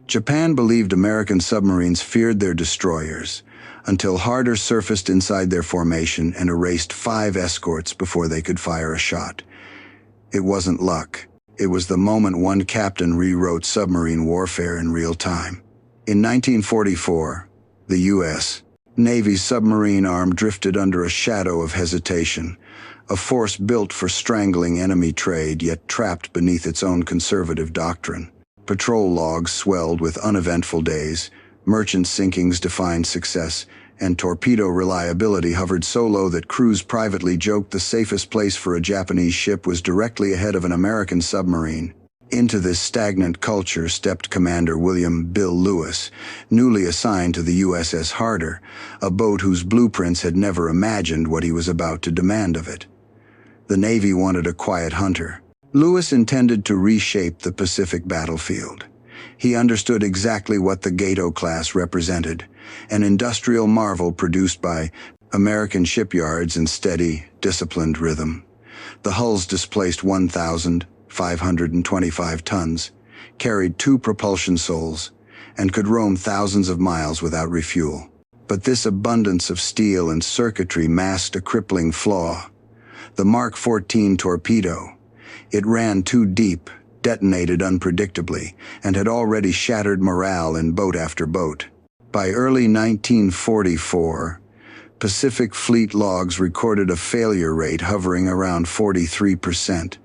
Japan believed American submarines feared their destroyers, until Harder surfaced inside their formation and erased 5 escorts before they could fire a shot. It wasn't luck. It was the moment one captain rewrote submarine warfare in real time. In 1944, the U.S. Navy's submarine arm drifted under a shadow of hesitation, a force built for strangling enemy trade yet trapped beneath its own conservative doctrine. Patrol logs swelled with uneventful days, merchant sinkings defined success, and torpedo reliability hovered so low that crews privately joked the safest place for a Japanese ship was directly ahead of an American submarine. Into this stagnant culture stepped Commander William "Bill" Lewis, newly assigned to the USS Harder, a boat whose blueprints had never imagined what he was about to demand of it. The Navy wanted a quiet hunter. Lewis intended to reshape the Pacific battlefield. He understood exactly what the Gato class represented, an industrial marvel produced by American shipyards in steady, disciplined rhythm. The hulls displaced 1,525 tons, carried 2 propulsion souls, and could roam thousands of miles without refuel. But this abundance of steel and circuitry masked a crippling flaw: the Mark 14 torpedo. It ran too deep, detonated unpredictably, and had already shattered morale in boat after boat. By early 1944, Pacific Fleet logs recorded a failure rate hovering around 43%.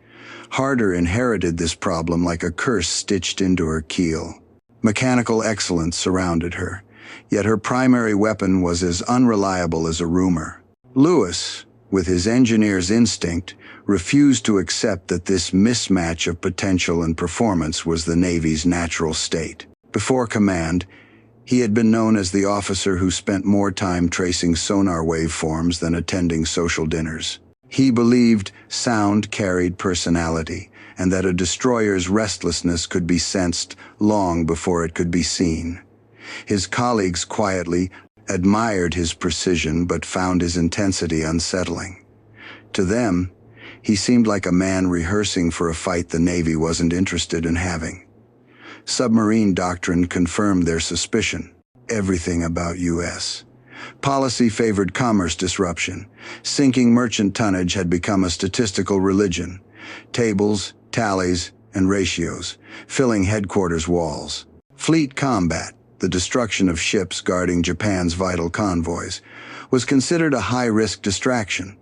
Harder inherited this problem like a curse stitched into her keel. Mechanical excellence surrounded her, yet her primary weapon was as unreliable as a rumor. Lewis, with his engineer's instinct, refused to accept that this mismatch of potential and performance was the Navy's natural state. Before command, he had been known as the officer who spent more time tracing sonar waveforms than attending social dinners. He believed sound carried personality, and that a destroyer's restlessness could be sensed long before it could be seen. His colleagues quietly admired his precision but found his intensity unsettling. To them, he seemed like a man rehearsing for a fight the Navy wasn't interested in having. Submarine doctrine confirmed their suspicion. Everything about U.S. policy favored commerce disruption. Sinking merchant tonnage had become a statistical religion. Tables, tallies, and ratios, filling headquarters walls. Fleet combat, the destruction of ships guarding Japan's vital convoys, was considered a high-risk distraction.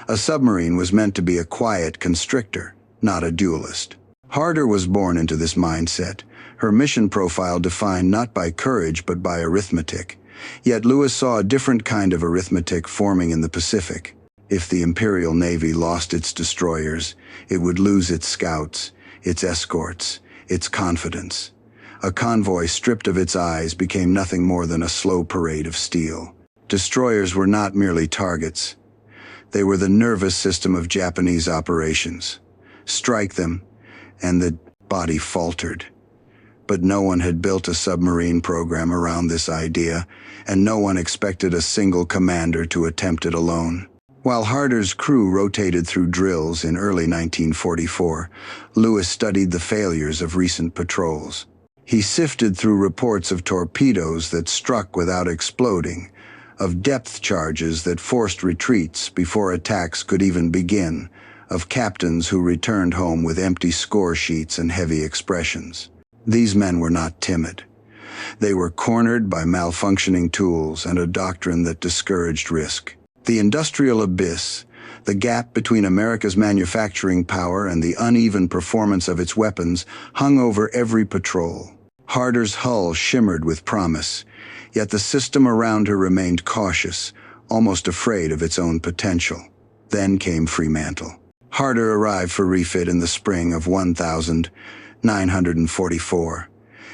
A submarine was meant to be a quiet constrictor, not a duelist. Harder was born into this mindset, her mission profile defined not by courage but by arithmetic. Yet Lewis saw a different kind of arithmetic forming in the Pacific. If the Imperial Navy lost its destroyers, it would lose its scouts, its escorts, its confidence. A convoy stripped of its eyes became nothing more than a slow parade of steel. Destroyers were not merely targets. They were the nervous system of Japanese operations. Strike them, and the body faltered. But no one had built a submarine program around this idea, and no one expected a single commander to attempt it alone. While Harder's crew rotated through drills in early 1944, Lewis studied the failures of recent patrols. He sifted through reports of torpedoes that struck without exploding, of depth charges that forced retreats before attacks could even begin, of captains who returned home with empty score sheets and heavy expressions. These men were not timid. They were cornered by malfunctioning tools and a doctrine that discouraged risk. The industrial abyss, the gap between America's manufacturing power and the uneven performance of its weapons, hung over every patrol. Harder's hull shimmered with promise, yet the system around her remained cautious, almost afraid of its own potential. Then came Fremantle. Harder arrived for refit in the spring of 1944,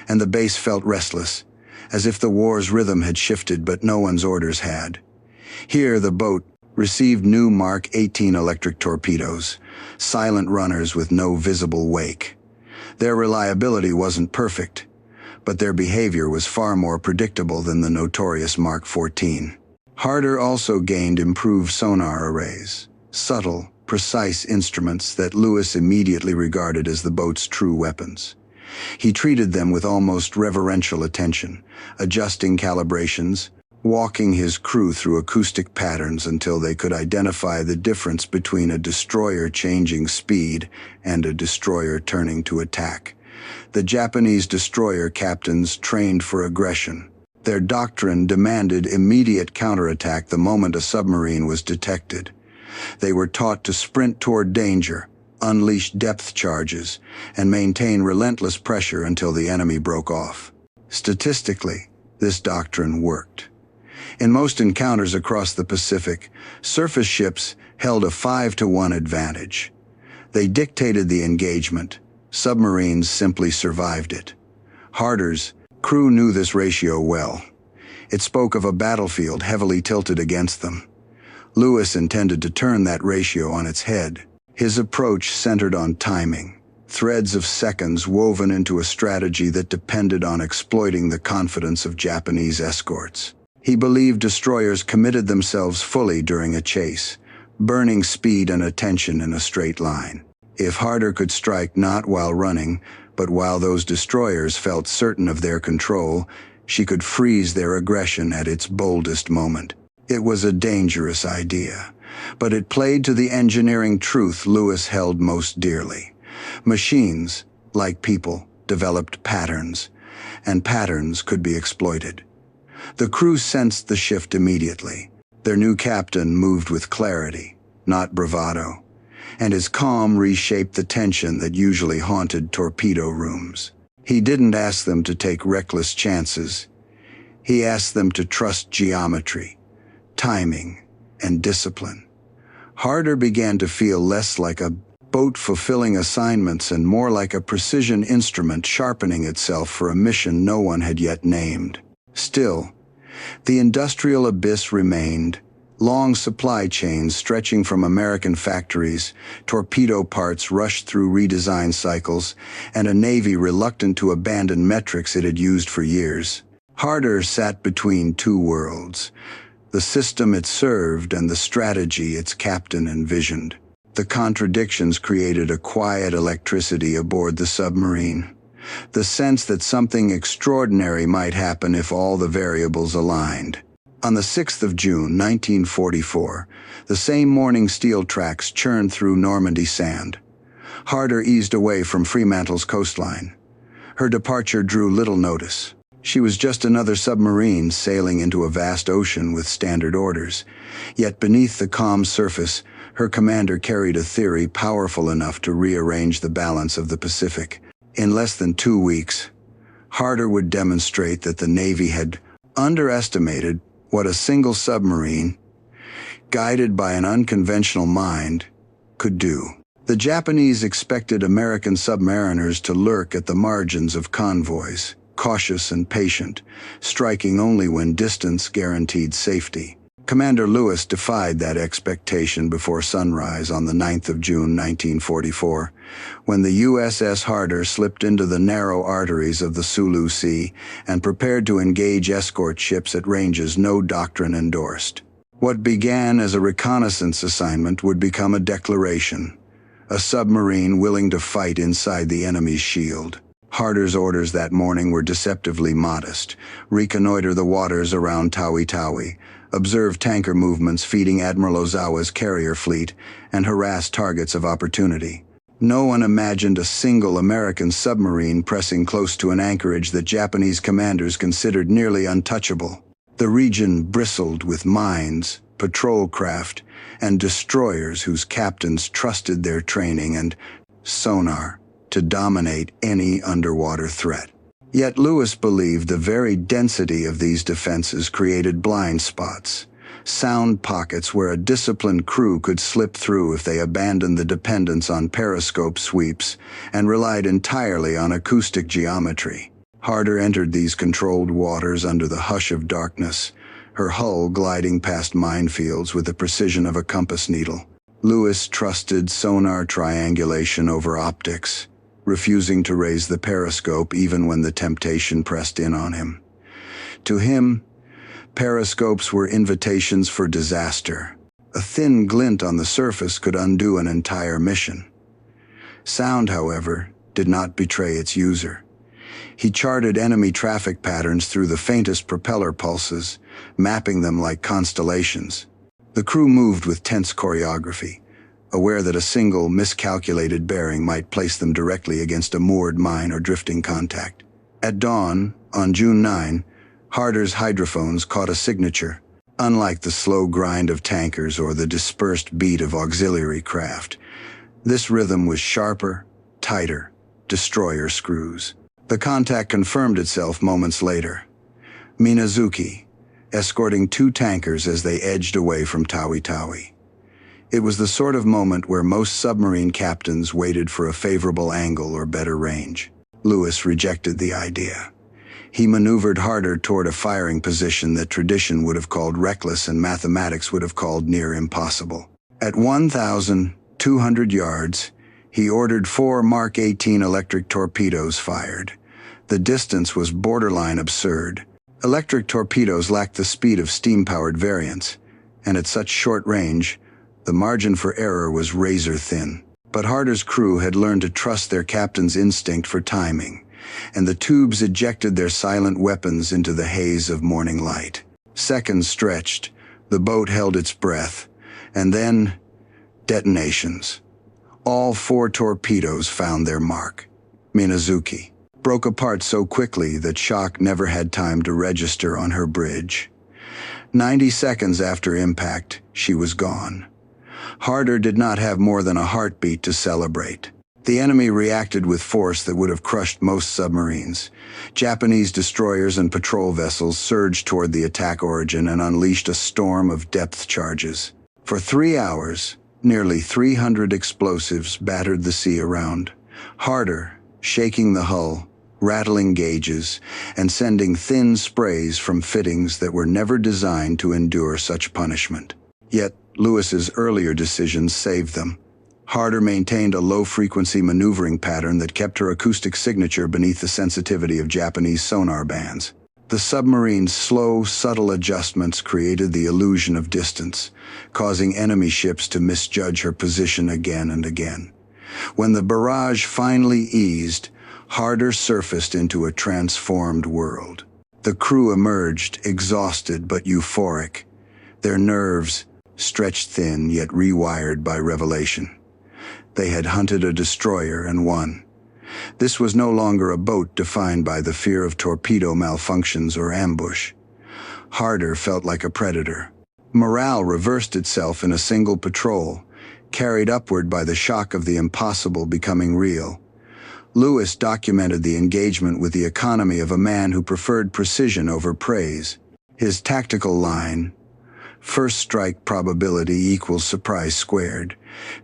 and the base felt restless, as if the war's rhythm had shifted but no one's orders had. Here the boat received new Mark 18 electric torpedoes, silent runners with no visible wake. Their reliability wasn't perfect, but their behavior was far more predictable than the notorious Mark 14. Harder also gained improved sonar arrays, subtle, precise instruments that Lewis immediately regarded as the boat's true weapons. He treated them with almost reverential attention, adjusting calibrations, walking his crew through acoustic patterns until they could identify the difference between a destroyer changing speed and a destroyer turning to attack. The Japanese destroyer captains trained for aggression. Their doctrine demanded immediate counterattack the moment a submarine was detected. They were taught to sprint toward danger, unleash depth charges, and maintain relentless pressure until the enemy broke off. Statistically, this doctrine worked. In most encounters across the Pacific, surface ships held a 5-to-1 advantage. They dictated the engagement. Submarines simply survived it. Harder's crew knew this ratio well. It spoke of a battlefield heavily tilted against them. Lewis intended to turn that ratio on its head. His approach centered on timing, threads of seconds woven into a strategy that depended on exploiting the confidence of Japanese escorts. He believed destroyers committed themselves fully during a chase, burning speed and attention in a straight line. If Harder could strike not while running, but while those destroyers felt certain of their control, she could freeze their aggression at its boldest moment. It was a dangerous idea, but it played to the engineering truth Lewis held most dearly. Machines, like people, developed patterns, and patterns could be exploited. The crew sensed the shift immediately. Their new captain moved with clarity, not bravado, and his calm reshaped the tension that usually haunted torpedo rooms. He didn't ask them to take reckless chances. He asked them to trust geometry, timing, and discipline. Harder began to feel less like a boat fulfilling assignments and more like a precision instrument sharpening itself for a mission no one had yet named. Still, the industrial abyss remained. Long supply chains stretching from American factories, torpedo parts rushed through redesign cycles, and a Navy reluctant to abandon metrics it had used for years. Harder sat between two worlds, the system it served and the strategy its captain envisioned. The contradictions created a quiet electricity aboard the submarine, the sense that something extraordinary might happen if all the variables aligned. On the 6th of June, 1944, the same morning steel tracks churned through Normandy sand. Harder eased away from Fremantle's coastline. Her departure drew little notice. She was just another submarine sailing into a vast ocean with standard orders. Yet beneath the calm surface, her commander carried a theory powerful enough to rearrange the balance of the Pacific. In less than 2 weeks, Harder would demonstrate that the Navy had underestimated what a single submarine, guided by an unconventional mind, could do. The Japanese expected American submariners to lurk at the margins of convoys, cautious and patient, striking only when distance guaranteed safety. Commander Lewis defied that expectation before sunrise on the 9th of June 1944, when the USS Harder slipped into the narrow arteries of the Sulu Sea and prepared to engage escort ships at ranges no doctrine endorsed. What began as a reconnaissance assignment would become a declaration, a submarine willing to fight inside the enemy's shield. Harder's orders that morning were deceptively modest: reconnoiter the waters around Tawi-Tawi, observe tanker movements feeding Admiral Ozawa's carrier fleet, and harass targets of opportunity. No one imagined a single American submarine pressing close to an anchorage that Japanese commanders considered nearly untouchable. The region bristled with mines, patrol craft, and destroyers whose captains trusted their training and sonar to dominate any underwater threat. Yet Lewis believed the very density of these defenses created blind spots, sound pockets where a disciplined crew could slip through if they abandoned the dependence on periscope sweeps and relied entirely on acoustic geometry. Harder entered these controlled waters under the hush of darkness, her hull gliding past minefields with the precision of a compass needle. Lewis trusted sonar triangulation over optics, refusing to raise the periscope even when the temptation pressed in on him. To him, periscopes were invitations for disaster. A thin glint on the surface could undo an entire mission. Sound, however, did not betray its user. He charted enemy traffic patterns through the faintest propeller pulses, mapping them like constellations. The crew moved with tense choreography, aware that a single miscalculated bearing might place them directly against a moored mine or drifting contact. At dawn, on June 9, Harder's hydrophones caught a signature. Unlike the slow grind of tankers or the dispersed beat of auxiliary craft, this rhythm was sharper, tighter, destroyer screws. The contact confirmed itself moments later. Minazuki, escorting 2 tankers as they edged away from Tawi-Tawi. It was the sort of moment where most submarine captains waited for a favorable angle or better range. Lewis rejected the idea. He maneuvered Harder toward a firing position that tradition would have called reckless and mathematics would have called near impossible. At 1,200 yards, he ordered 4 Mark 18 electric torpedoes fired. The distance was borderline absurd. Electric torpedoes lacked the speed of steam-powered variants, and at such short range, the margin for error was razor-thin. But Harder's crew had learned to trust their captain's instinct for timing, and the tubes ejected their silent weapons into the haze of morning light. Seconds stretched, the boat held its breath, and then detonations. All 4 torpedoes found their mark. Minazuki broke apart so quickly that shock never had time to register on her bridge. 90 seconds after impact, she was gone. Harder did not have more than a heartbeat to celebrate. The enemy reacted with force that would have crushed most submarines. Japanese destroyers and patrol vessels surged toward the attack origin and unleashed a storm of depth charges. For 3 hours, nearly 300 explosives battered the sea around. Harder, shaking the hull, rattling gauges, and sending thin sprays from fittings that were never designed to endure such punishment. Yet, Lewis's earlier decisions saved them. Harder maintained a low-frequency maneuvering pattern that kept her acoustic signature beneath the sensitivity of Japanese sonar bands. The submarine's slow, subtle adjustments created the illusion of distance, causing enemy ships to misjudge her position again and again. When the barrage finally eased, Harder surfaced into a transformed world. The crew emerged, exhausted but euphoric, their nerves stretched thin yet rewired by revelation. They had hunted a destroyer and won. This was no longer a boat defined by the fear of torpedo malfunctions or ambush. Harder felt like a predator. Morale reversed itself in a single patrol, carried upward by the shock of the impossible becoming real. Lewis documented the engagement with the economy of a man who preferred precision over praise. His tactical line, "First strike probability equals surprise squared,"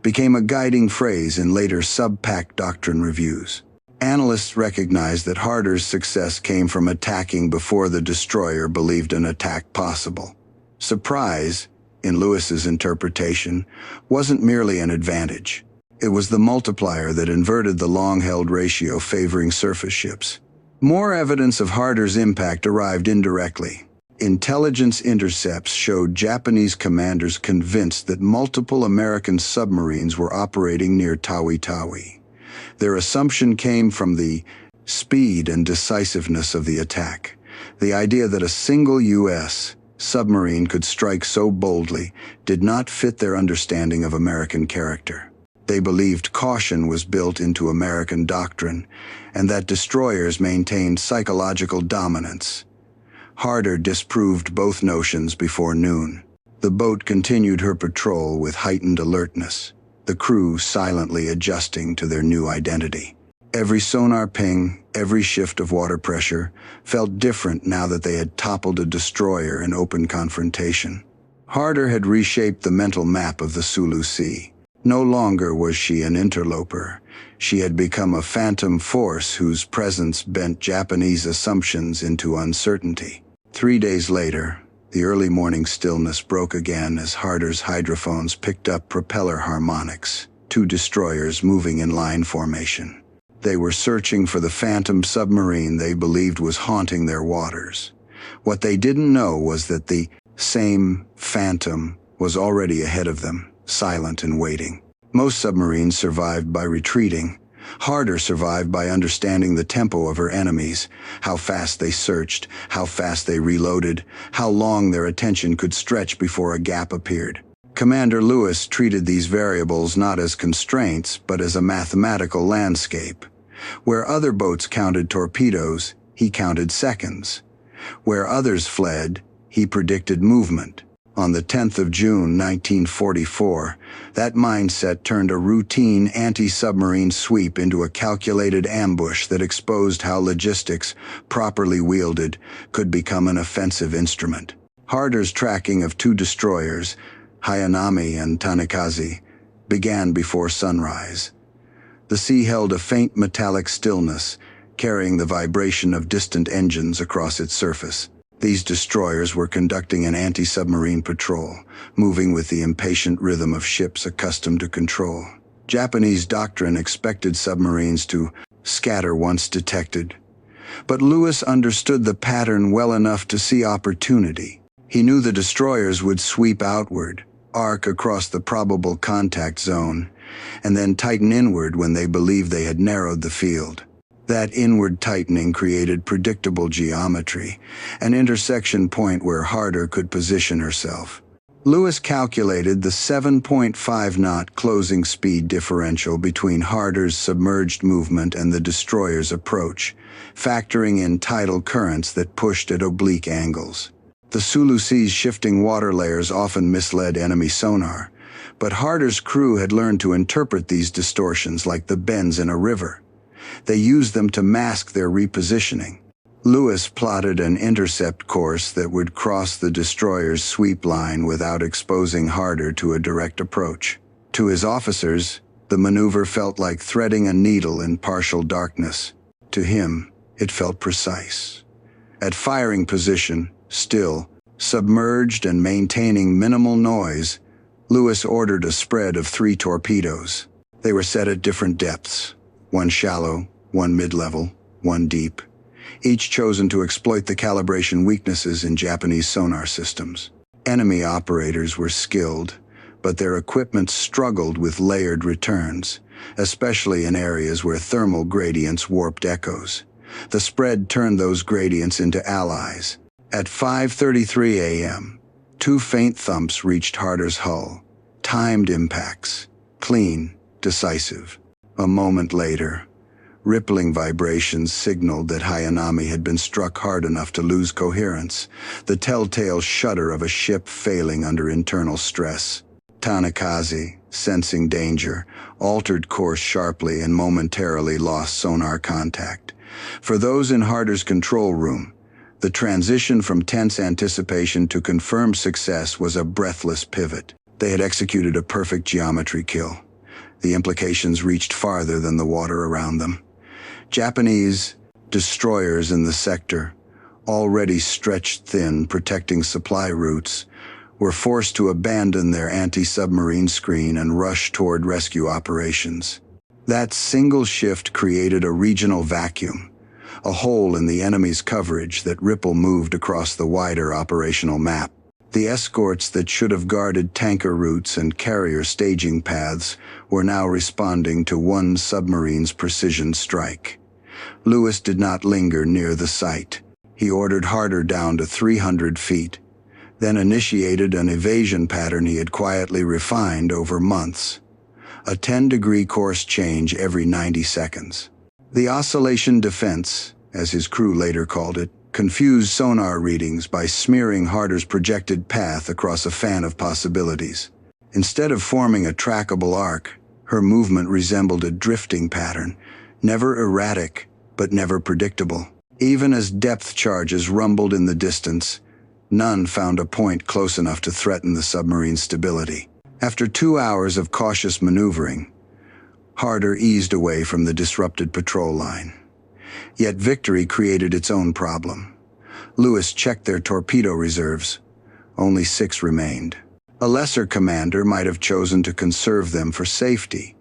became a guiding phrase in later sub-pack doctrine reviews. Analysts recognized that Harder's success came from attacking before the destroyer believed an attack possible. Surprise, in Lewis's interpretation, wasn't merely an advantage. It was the multiplier that inverted the long-held ratio favoring surface ships. More evidence of Harder's impact arrived indirectly. Intelligence intercepts showed Japanese commanders convinced that multiple American submarines were operating near Tawi-Tawi. Their assumption came from the speed and decisiveness of the attack. The idea that a single U.S. submarine could strike so boldly did not fit their understanding of American character. They believed caution was built into American doctrine, and that destroyers maintained psychological dominance. Harder disproved both notions before noon. The boat continued her patrol with heightened alertness, the crew silently adjusting to their new identity. Every sonar ping, every shift of water pressure, felt different now that they had toppled a destroyer in open confrontation. Harder had reshaped the mental map of the Sulu Sea. No longer was she an interloper. She had become a phantom force whose presence bent Japanese assumptions into uncertainty. 3 days later, the early morning stillness broke again as Harder's hydrophones picked up propeller harmonics, 2 destroyers moving in line formation. They were searching for the phantom submarine they believed was haunting their waters. What they didn't know was that the same phantom was already ahead of them, silent and waiting. Most submarines survived by retreating, Harder survived by understanding the tempo of her enemies, how fast they searched, how fast they reloaded, how long their attention could stretch before a gap appeared. Commander Lewis treated these variables not as constraints, but as a mathematical landscape. Where other boats counted torpedoes, he counted seconds. Where others fled, he predicted movement. On the 10th of June 1944, that mindset turned a routine anti-submarine sweep into a calculated ambush that exposed how logistics, properly wielded, could become an offensive instrument. Harder's tracking of two destroyers, Hayanami and Tanikaze, began before sunrise. The sea held a faint metallic stillness, carrying the vibration of distant engines across its surface. These destroyers were conducting an anti-submarine patrol, moving with the impatient rhythm of ships accustomed to control. Japanese doctrine expected submarines to scatter once detected. But Lewis understood the pattern well enough to see opportunity. He knew the destroyers would sweep outward, arc across the probable contact zone, and then tighten inward when they believed they had narrowed the field. That inward tightening created predictable geometry, an intersection point where Harder could position herself. Lewis calculated the 7.5-knot closing speed differential between Harder's submerged movement and the destroyer's approach, factoring in tidal currents that pushed at oblique angles. The Sulu Sea's shifting water layers often misled enemy sonar, but Harder's crew had learned to interpret these distortions like the bends in a river. They used them to mask their repositioning. Lewis plotted an intercept course that would cross the destroyer's sweep line without exposing Harder to a direct approach. To his officers, the maneuver felt like threading a needle in partial darkness. To him, it felt precise. At firing position, still, submerged and maintaining minimal noise, Lewis ordered a spread of 3 torpedoes. They were set at different depths. One shallow, one mid-level, one deep, each chosen to exploit the calibration weaknesses in Japanese sonar systems. Enemy operators were skilled, but their equipment struggled with layered returns, especially in areas where thermal gradients warped echoes. The spread turned those gradients into allies. At 5:33 a.m., 2 faint thumps reached Harder's hull, timed impacts, clean, decisive. A moment later, rippling vibrations signaled that Hayanami had been struck hard enough to lose coherence, the telltale shudder of a ship failing under internal stress. Tanikaze, sensing danger, altered course sharply and momentarily lost sonar contact. For those in Harder's control room, the transition from tense anticipation to confirmed success was a breathless pivot. They had executed a perfect geometry kill. The implications reached farther than the water around them. Japanese destroyers in the sector, already stretched thin protecting supply routes, were forced to abandon their anti-submarine screen and rush toward rescue operations. That single shift created a regional vacuum, a hole in the enemy's coverage that ripple moved across the wider operational map. The escorts that should have guarded tanker routes and carrier staging paths were now responding to one submarine's precision strike. Lewis did not linger near the site. He ordered Harder down to 300 feet, then initiated an evasion pattern he had quietly refined over months. A 10-degree course change every 90 seconds. The oscillation defense, as his crew later called it, confused sonar readings by smearing Harder's projected path across a fan of possibilities. Instead of forming a trackable arc, her movement resembled a drifting pattern, never erratic, but never predictable. Even as depth charges rumbled in the distance, none found a point close enough to threaten the submarine's stability. After 2 hours of cautious maneuvering, Harder eased away from the disrupted patrol line. Yet victory created its own problem. Lewis checked their torpedo reserves. Only 6 remained. A lesser commander might have chosen to conserve them for safety.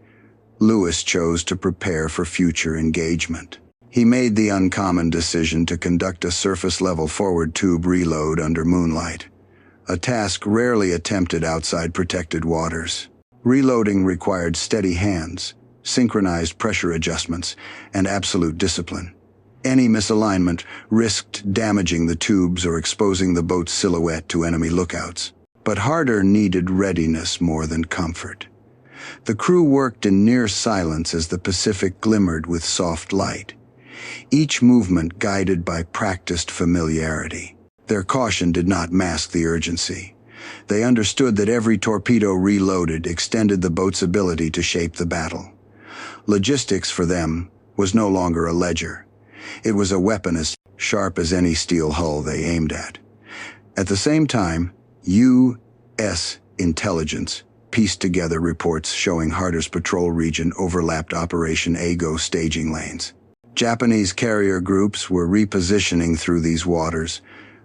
Lewis chose to prepare for future engagement. He made the uncommon decision to conduct a surface-level forward tube reload under moonlight, a task rarely attempted outside protected waters. Reloading required steady hands, synchronized pressure adjustments, and absolute discipline. Any misalignment risked damaging the tubes or exposing the boat's silhouette to enemy lookouts. But Harder needed readiness more than comfort. The crew worked in near silence as the Pacific glimmered with soft light, each movement guided by practiced familiarity. Their caution did not mask the urgency. They understood that every torpedo reloaded extended the boat's ability to shape the battle. Logistics for them was no longer a ledger. It was a weapon as sharp as any steel hull they aimed at. At the same time, U.S. intelligence pieced together reports showing Harder's patrol region overlapped Operation Ago staging lanes. Japanese carrier groups were repositioning through these waters,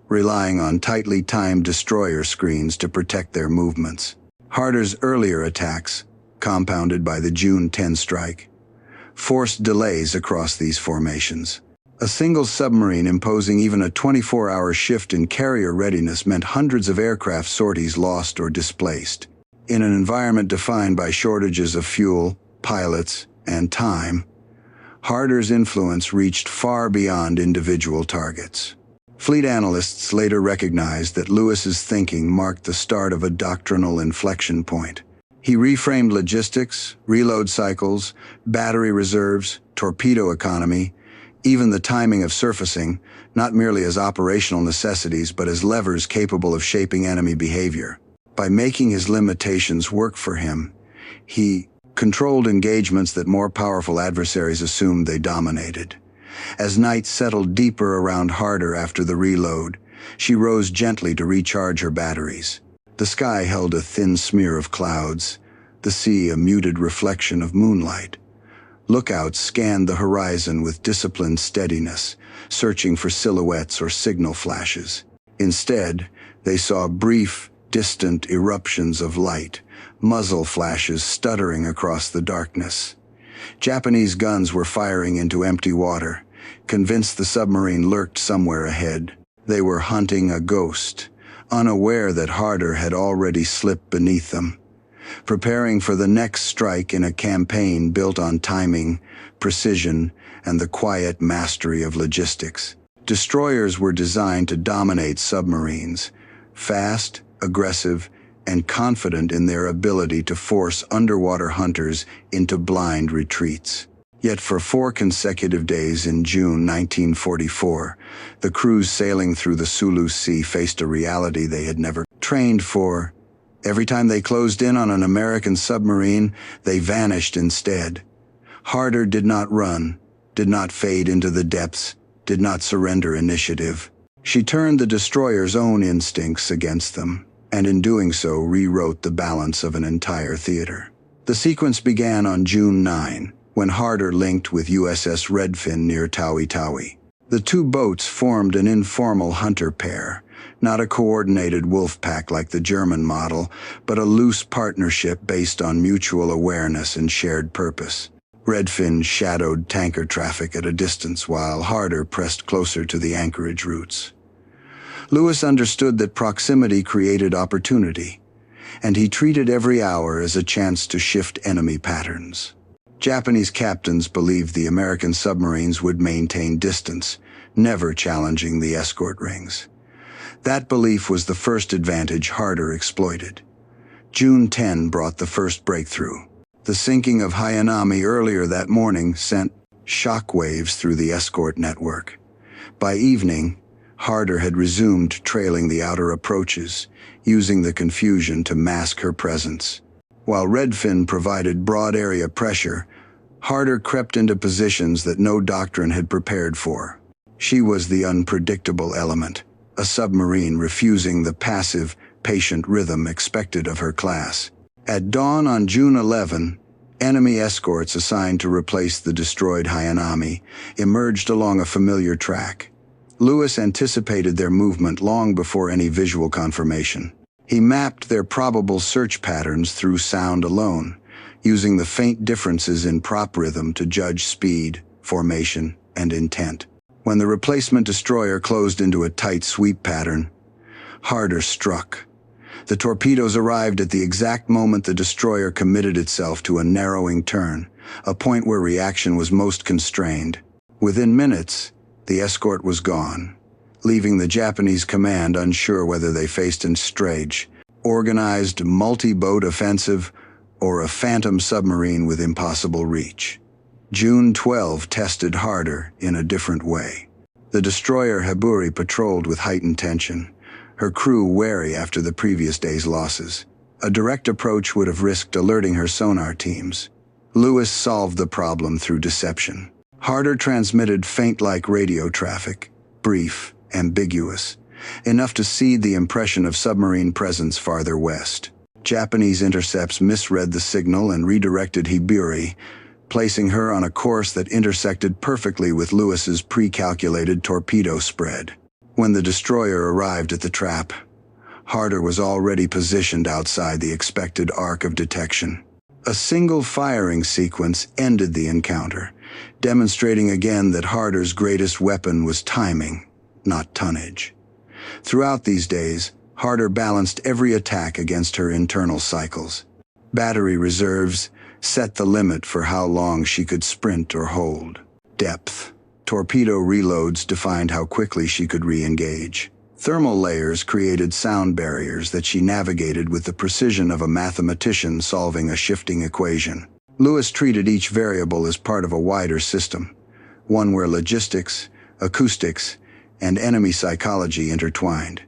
relying on tightly timed destroyer screens to protect their movements. Harder's earlier attacks, compounded by the June 10 strike, forced delays across these formations. A single submarine imposing even a 24-hour shift in carrier readiness meant hundreds of aircraft sorties lost or displaced. In an environment defined by shortages of fuel, pilots, and time, Harder's influence reached far beyond individual targets. Fleet analysts later recognized that Lewis's thinking marked the start of a doctrinal inflection point. He reframed logistics, reload cycles, battery reserves, torpedo economy, even the timing of surfacing, not merely as operational necessities but as levers capable of shaping enemy behavior. By making his limitations work for him, he controlled engagements that more powerful adversaries assumed they dominated. As night settled deeper around Harder after the reload, she rose gently to recharge her batteries. The sky held a thin smear of clouds, the sea a muted reflection of moonlight. Lookouts scanned the horizon with disciplined steadiness, searching for silhouettes or signal flashes. Instead, they saw brief, distant eruptions of light, muzzle flashes stuttering across the darkness. Japanese guns were firing into empty water, convinced the submarine lurked somewhere ahead. They were hunting a ghost, unaware that Harder had already slipped beneath them, preparing for the next strike in a campaign built on timing, precision, and the quiet mastery of logistics. Destroyers were designed to dominate submarines, fast, aggressive, and confident in their ability to force underwater hunters into blind retreats. Yet for 4 consecutive days in June 1944, the crews sailing through the Sulu Sea faced a reality they had never trained for. Every time they closed in on an American submarine, they vanished instead. Harder did not run, did not fade into the depths, did not surrender initiative. She turned the destroyer's own instincts against them, and in doing so rewrote the balance of an entire theater. The sequence began on June 9, when Harder linked with USS Redfin near Tawi. The two boats formed an informal hunter pair, not a coordinated wolf pack like the German model, but a loose partnership based on mutual awareness and shared purpose. Redfin shadowed tanker traffic at a distance while Harder pressed closer to the anchorage routes. Lewis understood that proximity created opportunity, and he treated every hour as a chance to shift enemy patterns. Japanese captains believed the American submarines would maintain distance, never challenging the escort rings. That belief was the first advantage Harder exploited. June 10 brought the first breakthrough. The sinking of Hyanami earlier that morning sent shockwaves through the escort network. By evening, Harder had resumed trailing the outer approaches, using the confusion to mask her presence. While Redfin provided broad area pressure, Harder crept into positions that no doctrine had prepared for. She was the unpredictable element, a submarine refusing the passive, patient rhythm expected of her class. At dawn on June 11, enemy escorts assigned to replace the destroyed Hyanami emerged along a familiar track. Lewis anticipated their movement long before any visual confirmation. He mapped their probable search patterns through sound alone, using the faint differences in prop rhythm to judge speed, formation, and intent. When the replacement destroyer closed into a tight sweep pattern, Harder struck. The torpedoes arrived at the exact moment the destroyer committed itself to a narrowing turn, a point where reaction was most constrained. Within minutes, the escort was gone, leaving the Japanese command unsure whether they faced a strange, organized multi-boat offensive or a phantom submarine with impossible reach. June 12 tested Harder in a different way. The destroyer Haburi patrolled with heightened tension, her crew wary after the previous day's losses. A direct approach would have risked alerting her sonar teams. Lewis solved the problem through deception. Harder transmitted faint-like radio traffic, brief, ambiguous, enough to seed the impression of submarine presence farther west. Japanese intercepts misread the signal and redirected Haburi, placing her on a course that intersected perfectly with Lewis's pre-calculated torpedo spread. When the destroyer arrived at the trap, Harder was already positioned outside the expected arc of detection. A single firing sequence ended the encounter, demonstrating again that Harder's greatest weapon was timing, not tonnage. Throughout these days, Harder balanced every attack against her internal cycles. Battery reserves set the limit for how long she could sprint or hold. Depth. Torpedo reloads defined how quickly she could re-engage. Thermal layers created sound barriers that she navigated with the precision of a mathematician solving a shifting equation. Lewis treated each variable as part of a wider system, one where logistics, acoustics, and enemy psychology intertwined.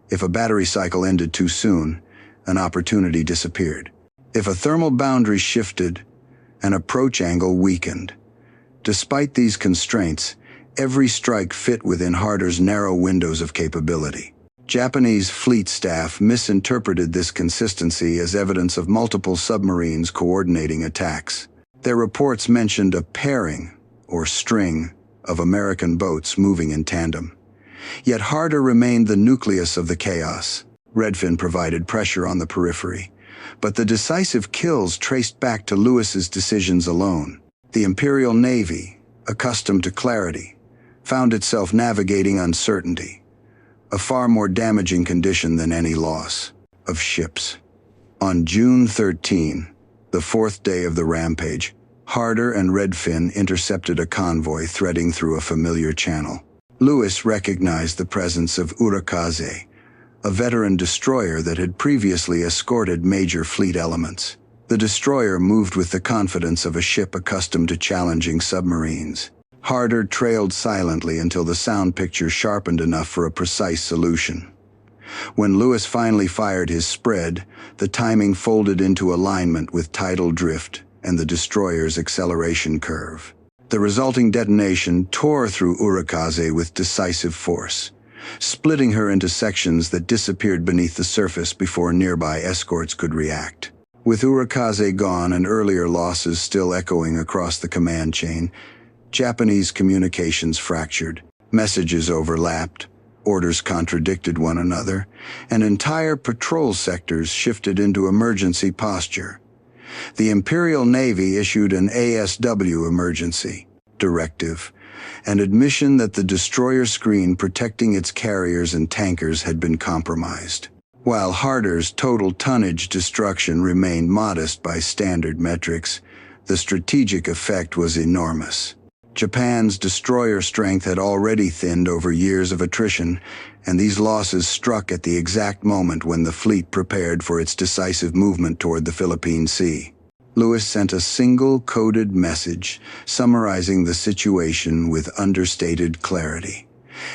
If a battery cycle ended too soon, an opportunity disappeared. If a thermal boundary shifted, an approach angle weakened. Despite these constraints, every strike fit within Harder's narrow windows of capability. Japanese fleet staff misinterpreted this consistency as evidence of multiple submarines coordinating attacks. Their reports mentioned a pairing, or string, of American boats moving in tandem. Yet Harder remained the nucleus of the chaos. Redfin provided pressure on the periphery, but the decisive kills traced back to Lewis's decisions alone. The Imperial Navy, accustomed to clarity, found itself navigating uncertainty, a far more damaging condition than any loss of ships. On June 13, the fourth day of the rampage, Harder and Redfin intercepted a convoy threading through a familiar channel. Lewis recognized the presence of Urakaze, a veteran destroyer that had previously escorted major fleet elements. The destroyer moved with the confidence of a ship accustomed to challenging submarines. Harder trailed silently until the sound picture sharpened enough for a precise solution. When Lewis finally fired his spread, the timing folded into alignment with tidal drift and the destroyer's acceleration curve. The resulting detonation tore through Urakaze with decisive force, splitting her into sections that disappeared beneath the surface before nearby escorts could react. With Urakaze gone and earlier losses still echoing across the command chain, Japanese communications fractured, messages overlapped, orders contradicted one another, and entire patrol sectors shifted into emergency posture. The Imperial Navy issued an ASW emergency directive, an admission that the destroyer screen protecting its carriers and tankers had been compromised. While Harder's total tonnage destruction remained modest by standard metrics, the strategic effect was enormous. Japan's destroyer strength had already thinned over years of attrition, and these losses struck at the exact moment when the fleet prepared for its decisive movement toward the Philippine Sea. Lewis sent a single coded message summarizing the situation with understated clarity.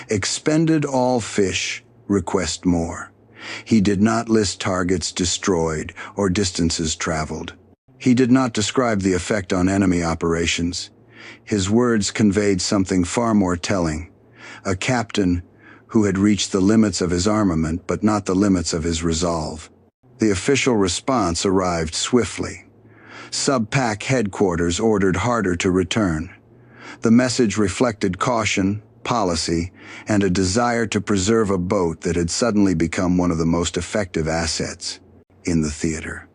Expended all fish, request more. He did not list targets destroyed or distances traveled. He did not describe the effect on enemy operations. His words conveyed something far more telling. A captain who had reached the limits of his armament but not the limits of his resolve. The official response arrived swiftly. Sub-Pac headquarters ordered Harder to return. The message reflected caution, policy, and a desire to preserve a boat that had suddenly become one of the most effective assets in the theater.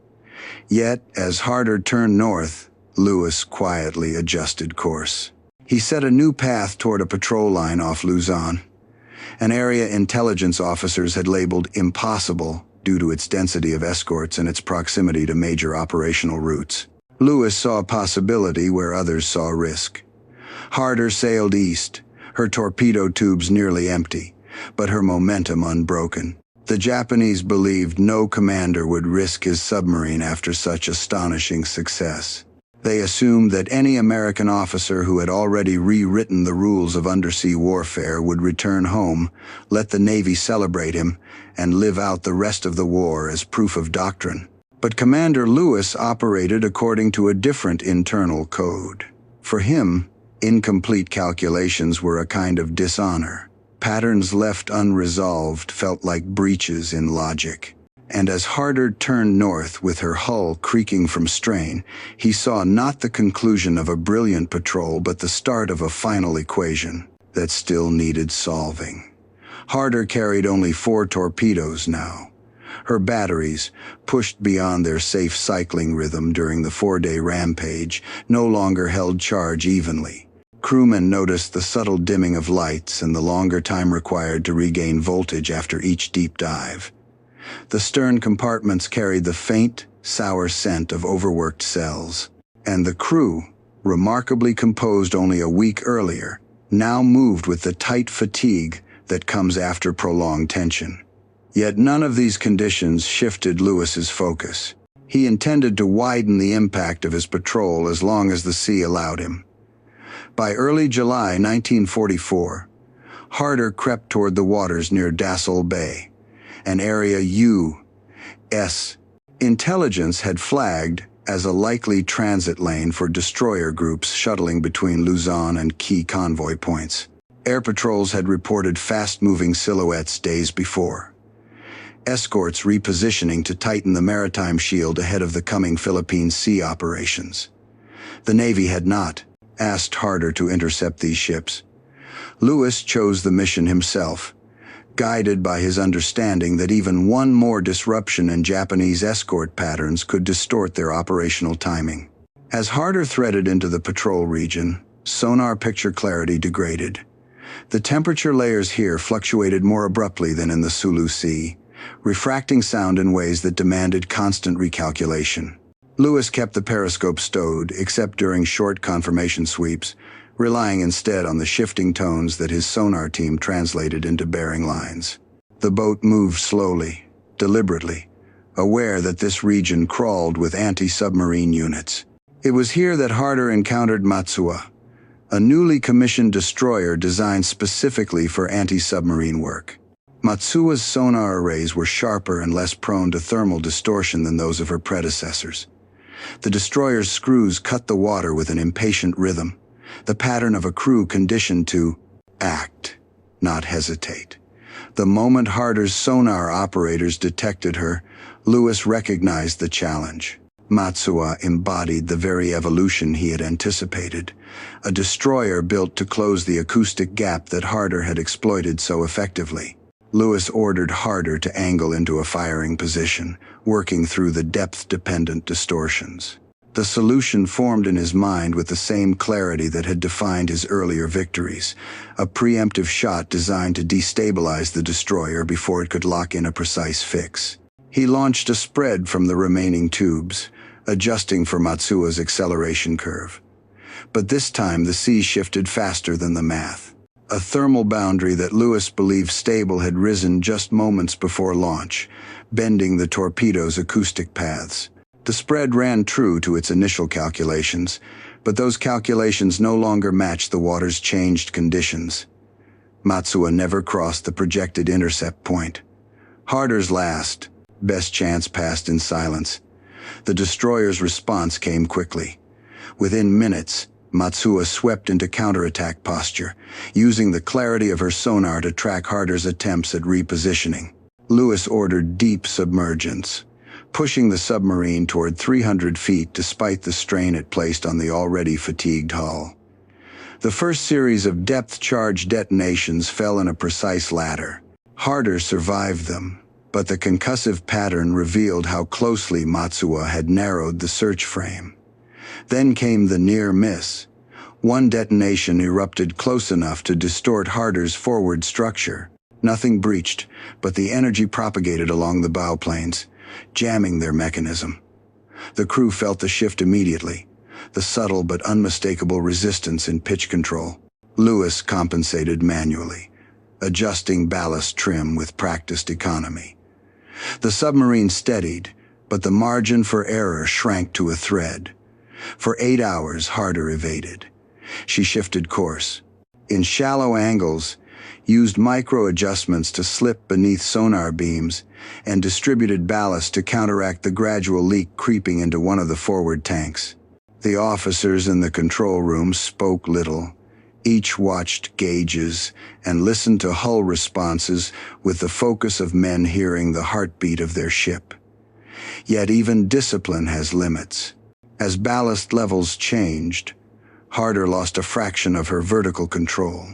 Yet, as Harder turned north, Lewis quietly adjusted course. He set a new path toward a patrol line off Luzon, an area intelligence officers had labeled impossible due to its density of escorts and its proximity to major operational routes. Lewis saw a possibility where others saw risk. Harder sailed east, her torpedo tubes nearly empty, but her momentum unbroken. The Japanese believed no commander would risk his submarine after such astonishing success. They assumed that any American officer who had already rewritten the rules of undersea warfare would return home, let the Navy celebrate him, and live out the rest of the war as proof of doctrine. But Commander Lewis operated according to a different internal code. For him, incomplete calculations were a kind of dishonor. Patterns left unresolved felt like breaches in logic. And as Harder turned north with her hull creaking from strain, he saw not the conclusion of a brilliant patrol but the start of a final equation that still needed solving. Harder carried only 4 torpedoes now. Her batteries, pushed beyond their safe cycling rhythm during the 4-day rampage, no longer held charge evenly. Crewmen noticed the subtle dimming of lights and the longer time required to regain voltage after each deep dive. The stern compartments carried the faint, sour scent of overworked cells. And the crew, remarkably composed only a week earlier, now moved with the tight fatigue that comes after prolonged tension. Yet none of these conditions shifted Lewis's focus. He intended to widen the impact of his patrol as long as the sea allowed him. By early July 1944, Harder crept toward the waters near Dassel Bay, an area U.S. intelligence had flagged as a likely transit lane for destroyer groups shuttling between Luzon and key convoy points. Air patrols had reported fast-moving silhouettes days before. Escorts repositioning to tighten the maritime shield ahead of the coming Philippine Sea operations. The Navy had not asked Harder to intercept these ships. Lewis chose the mission himself, guided by his understanding that even one more disruption in Japanese escort patterns could distort their operational timing. As Harder threaded into the patrol region, sonar picture clarity degraded. The temperature layers here fluctuated more abruptly than in the Sulu Sea, refracting sound in ways that demanded constant recalculation. Lewis kept the periscope stowed, except during short confirmation sweeps, relying instead on the shifting tones that his sonar team translated into bearing lines. The boat moved slowly, deliberately, aware that this region crawled with anti-submarine units. It was here that Harder encountered Matsuwa, a newly commissioned destroyer designed specifically for anti-submarine work. Matsuwa's sonar arrays were sharper and less prone to thermal distortion than those of her predecessors. The destroyer's screws cut the water with an impatient rhythm, the pattern of a crew conditioned to act, not hesitate. The moment Harder's sonar operators detected her, Lewis recognized the challenge. Matsuwa embodied the very evolution he had anticipated, a destroyer built to close the acoustic gap that Harder had exploited so effectively. Lewis ordered Harder to angle into a firing position, working through the depth-dependent distortions. The solution formed in his mind with the same clarity that had defined his earlier victories, a preemptive shot designed to destabilize the destroyer before it could lock in a precise fix. He launched a spread from the remaining tubes, adjusting for Matsuwa's acceleration curve. But this time the sea shifted faster than the math. A thermal boundary that Lewis believed stable had risen just moments before launch, bending the torpedo's acoustic paths. The spread ran true to its initial calculations, but those calculations no longer matched the water's changed conditions. Matsuwa never crossed the projected intercept point. Harder's last, best chance passed in silence. The destroyer's response came quickly. Within minutes, Matsuwa swept into counterattack posture, using the clarity of her sonar to track Harder's attempts at repositioning. Lewis ordered deep submergence, pushing the submarine toward 300 feet despite the strain it placed on the already fatigued hull. The first series of depth-charge detonations fell in a precise ladder. Harder survived them, but the concussive pattern revealed how closely Matsuwa had narrowed the search frame. Then came the near miss. One detonation erupted close enough to distort Harder's forward structure. Nothing breached, but the energy propagated along the bow planes, jamming their mechanism. The crew felt the shift immediately, the subtle but unmistakable resistance in pitch control. Lewis compensated manually, adjusting ballast trim with practiced economy. The submarine steadied, but the margin for error shrank to a thread. For 8 hours, Harder evaded. She shifted course. In shallow angles, used micro-adjustments to slip beneath sonar beams, and distributed ballast to counteract the gradual leak creeping into one of the forward tanks. The officers in the control room spoke little. Each watched gauges and listened to hull responses with the focus of men hearing the heartbeat of their ship. Yet even discipline has limits. As ballast levels changed, Harder lost a fraction of her vertical control.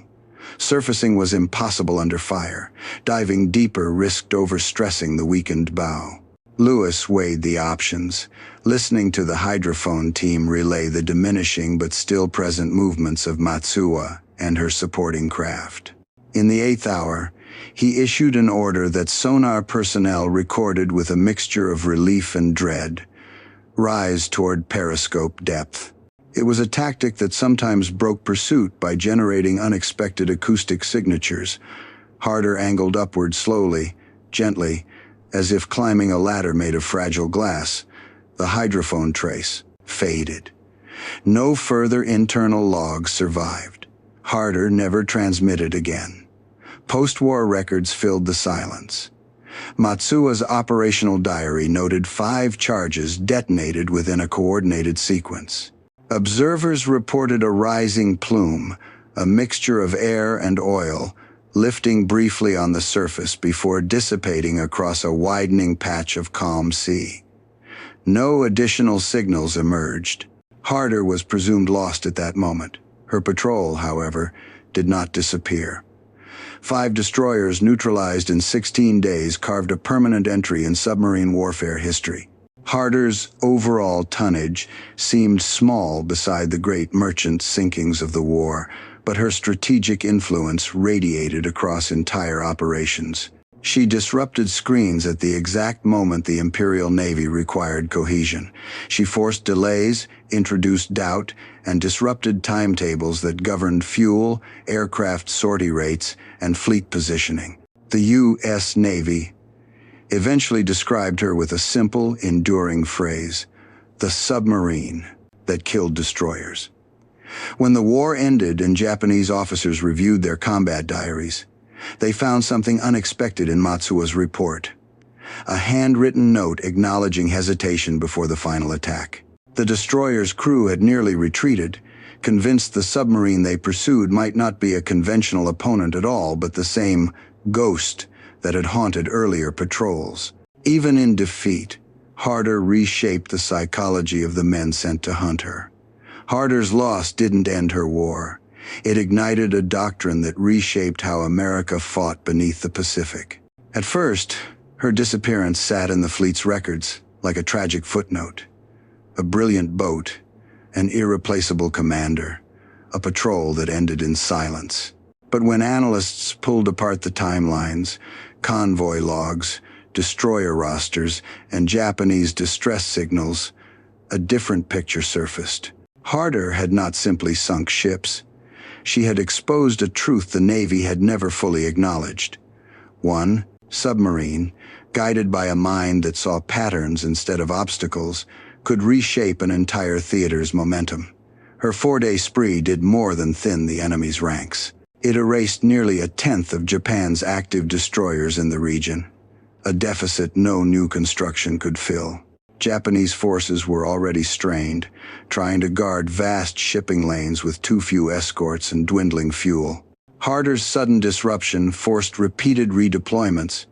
Surfacing was impossible under fire. Diving deeper risked overstressing the weakened bow. Lewis weighed the options, listening to the hydrophone team relay the diminishing but still present movements of Matsuwa and her supporting craft. In the 8th hour, he issued an order that sonar personnel recorded with a mixture of relief and dread: rise toward periscope depth. It was a tactic that sometimes broke pursuit by generating unexpected acoustic signatures. Harder angled upward slowly, gently, as if climbing a ladder made of fragile glass. The hydrophone trace faded. No further internal logs survived. Harder never transmitted again. Post-war records filled the silence. Matsuwa's operational diary noted 5 charges detonated within a coordinated sequence. Observers reported a rising plume, a mixture of air and oil, lifting briefly on the surface before dissipating across a widening patch of calm sea. No additional signals emerged. Harder was presumed lost at that moment. Her patrol, however, did not disappear. 5 destroyers neutralized in 16 days carved a permanent entry in submarine warfare history. Harder's overall tonnage seemed small beside the great merchant sinkings of the war, but her strategic influence radiated across entire operations. She disrupted screens at the exact moment the Imperial Navy required cohesion. She forced delays, introduced doubt, and disrupted timetables that governed fuel, aircraft sortie rates, and fleet positioning. The U.S. Navy eventually described her with a simple, enduring phrase: the submarine that killed destroyers. When the war ended and Japanese officers reviewed their combat diaries, they found something unexpected in Matsuwa's report: a handwritten note acknowledging hesitation before the final attack. The destroyer's crew had nearly retreated, convinced the submarine they pursued might not be a conventional opponent at all, but the same ghost that had haunted earlier patrols. Even in defeat, Harder reshaped the psychology of the men sent to hunt her. Harder's loss didn't end her war. It ignited a doctrine that reshaped how America fought beneath the Pacific. At first, her disappearance sat in the fleet's records like a tragic footnote. A brilliant boat, an irreplaceable commander, a patrol that ended in silence. But when analysts pulled apart the timelines, convoy logs, destroyer rosters, and Japanese distress signals, a different picture surfaced. Harder had not simply sunk ships. She had exposed a truth the Navy had never fully acknowledged. One, Submarine, guided by a mind that saw patterns instead of obstacles, could reshape an entire theater's momentum. Her 4-day spree did more than thin the enemy's ranks. It erased nearly 1/10 of Japan's active destroyers in the region, a deficit no new construction could fill. Japanese forces were already strained, trying to guard vast shipping lanes with too few escorts and dwindling fuel. Harder's sudden disruption forced repeated redeployments,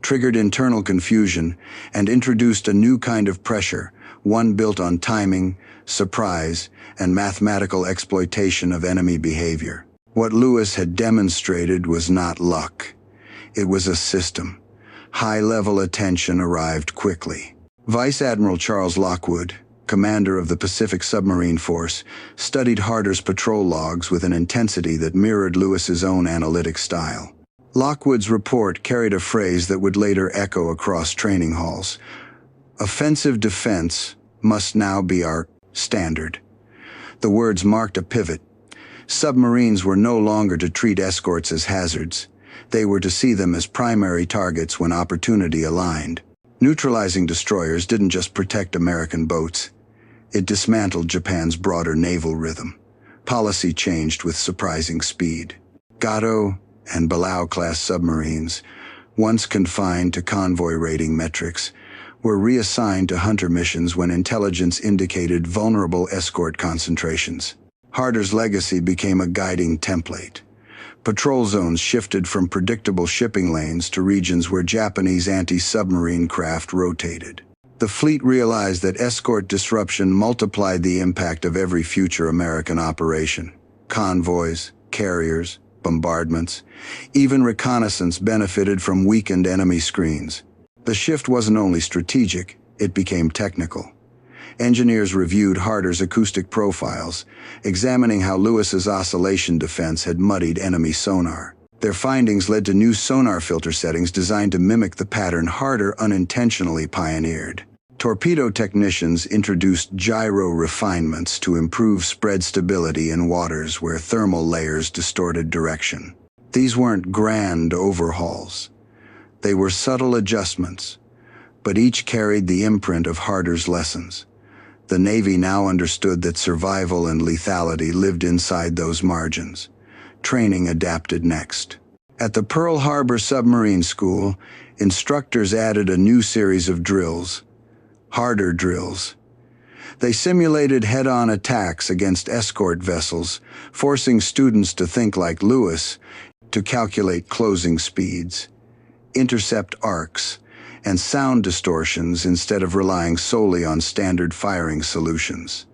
triggered internal confusion, and introduced a new kind of pressure, one built on timing, surprise, and mathematical exploitation of enemy behavior. What Lewis had demonstrated was not luck. It was a system. High-level attention arrived quickly. Vice Admiral Charles Lockwood, commander of the Pacific Submarine Force, studied Harder's patrol logs with an intensity that mirrored Lewis's own analytic style. Lockwood's report carried a phrase that would later echo across training halls: offensive defense, must now be our standard. The words marked a pivot. Submarines were no longer to treat escorts as hazards. They were to see them as primary targets when opportunity aligned. Neutralizing destroyers didn't just protect American boats. It dismantled Japan's broader naval rhythm. Policy changed with surprising speed. Gato and Balao-class submarines, once confined to convoy rating metrics, were reassigned to hunter missions when intelligence indicated vulnerable escort concentrations. Harder's legacy became a guiding template. Patrol zones shifted from predictable shipping lanes to regions where Japanese anti-submarine craft rotated. The fleet realized that escort disruption multiplied the impact of every future American operation. Convoys, carriers, bombardments, even reconnaissance benefited from weakened enemy screens. The shift wasn't only strategic, it became technical. Engineers reviewed Harder's acoustic profiles, examining how Lewis's oscillation defense had muddied enemy sonar. Their findings led to new sonar filter settings designed to mimic the pattern Harder unintentionally pioneered. Torpedo technicians introduced gyro refinements to improve spread stability in waters where thermal layers distorted direction. These weren't grand overhauls. They were subtle adjustments, but each carried the imprint of Harder's lessons. The Navy now understood that survival and lethality lived inside those margins. Training adapted next. At the Pearl Harbor Submarine School, instructors added a new series of drills, Harder drills. They simulated head-on attacks against escort vessels, forcing students to think like Lewis, to calculate closing speeds, intercept arcs, and sound distortions instead of relying solely on standard firing solutions.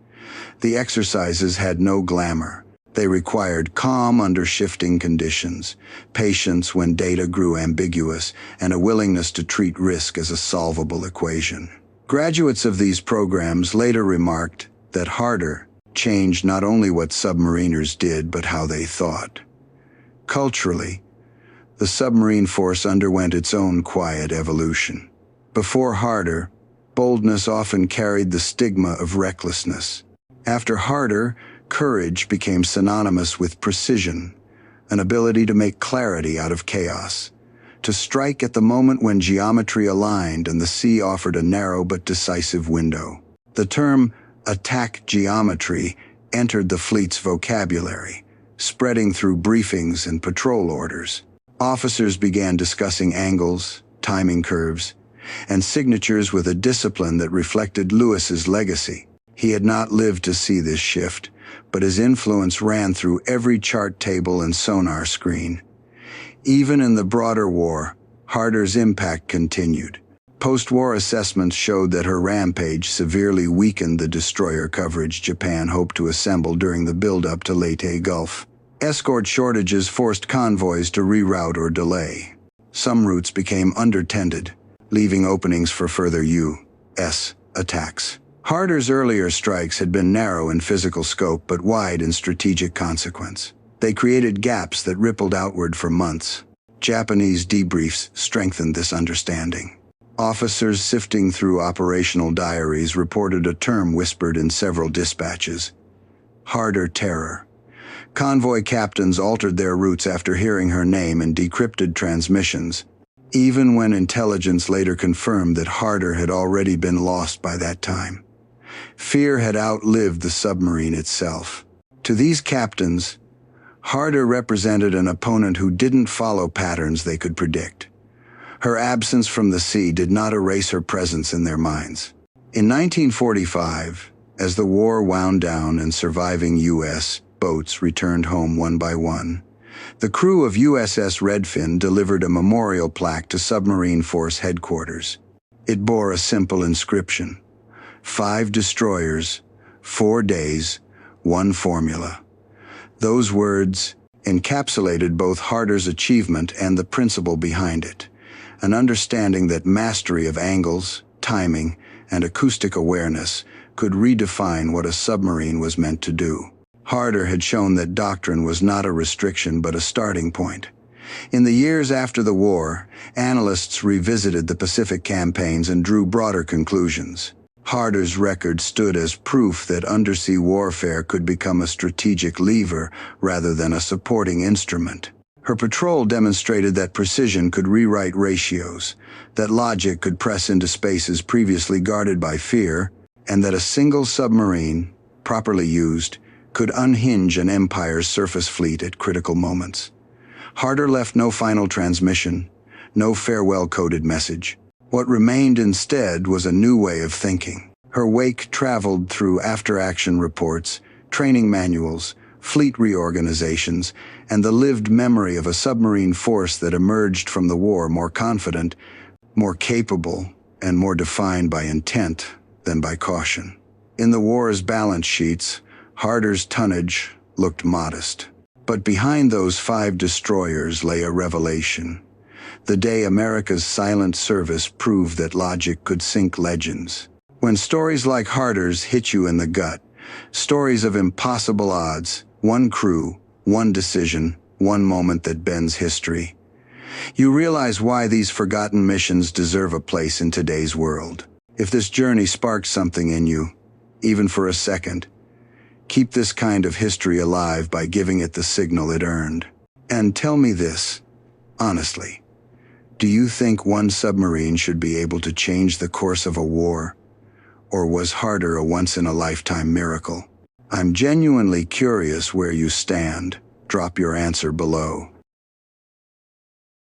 The exercises had no glamour. They required calm under shifting conditions, patience when data grew ambiguous, and a willingness to treat risk as a solvable equation. Graduates of these programs later remarked that Harder changed not only what submariners did but how they thought. Culturally, the submarine force underwent its own quiet evolution. Before Harder, boldness often carried the stigma of recklessness. After Harder, courage became synonymous with precision, an ability to make clarity out of chaos, to strike at the moment when geometry aligned and the sea offered a narrow but decisive window. The term attack geometry entered the fleet's vocabulary, spreading through briefings and patrol orders. Officers began discussing angles, timing curves, and signatures with a discipline that reflected Lewis's legacy. He had not lived to see this shift, but his influence ran through every chart table and sonar screen. Even in the broader war, Harder's impact continued. Post-war assessments showed that her rampage severely weakened the destroyer coverage Japan hoped to assemble during the build-up to Leyte Gulf. Escort shortages forced convoys to reroute or delay. Some routes became undertended, leaving openings for further U.S. attacks. Harder's earlier strikes had been narrow in physical scope but wide in strategic consequence. They created gaps that rippled outward for months. Japanese debriefs strengthened this understanding. Officers sifting through operational diaries reported a term whispered in several dispatches: Harder terror. Convoy captains altered their routes after hearing her name in decrypted transmissions, even when intelligence later confirmed that Harder had already been lost by that time. Fear had outlived the submarine itself. To these captains, Harder represented an opponent who didn't follow patterns they could predict. Her absence from the sea did not erase her presence in their minds. In 1945, as the war wound down and surviving U.S. boats returned home one by one, the crew of USS Redfin delivered a memorial plaque to Submarine Force headquarters. It bore a simple inscription: 5 destroyers, 4 days, 1 formula. Those words encapsulated both Harder's achievement and the principle behind it, an understanding that mastery of angles, timing, and acoustic awareness could redefine what a submarine was meant to do. Harder had shown that doctrine was not a restriction but a starting point. In the years after the war, analysts revisited the Pacific campaigns and drew broader conclusions. Harder's record stood as proof that undersea warfare could become a strategic lever rather than a supporting instrument. Her patrol demonstrated that precision could rewrite ratios, that logic could press into spaces previously guarded by fear, and that a single submarine, properly used, could unhinge an empire's surface fleet at critical moments. Harder left no final transmission, no farewell-coded message. What remained instead was a new way of thinking. Her wake traveled through after-action reports, training manuals, fleet reorganizations, and the lived memory of a submarine force that emerged from the war more confident, more capable, and more defined by intent than by caution. In the war's balance sheets, Harder's tonnage looked modest. But behind those 5 destroyers lay a revelation. The day America's silent service proved that logic could sink legends. When stories like Harder's hit you in the gut, stories of impossible odds, one crew, one decision, one moment that bends history, you realize why these forgotten missions deserve a place in today's world. If this journey sparked something in you, even for a second, keep this kind of history alive by giving it the signal it earned. And tell me this, honestly, do you think one submarine should be able to change the course of a war? Or was Harder a once-in-a-lifetime miracle? I'm genuinely curious where you stand. Drop your answer below.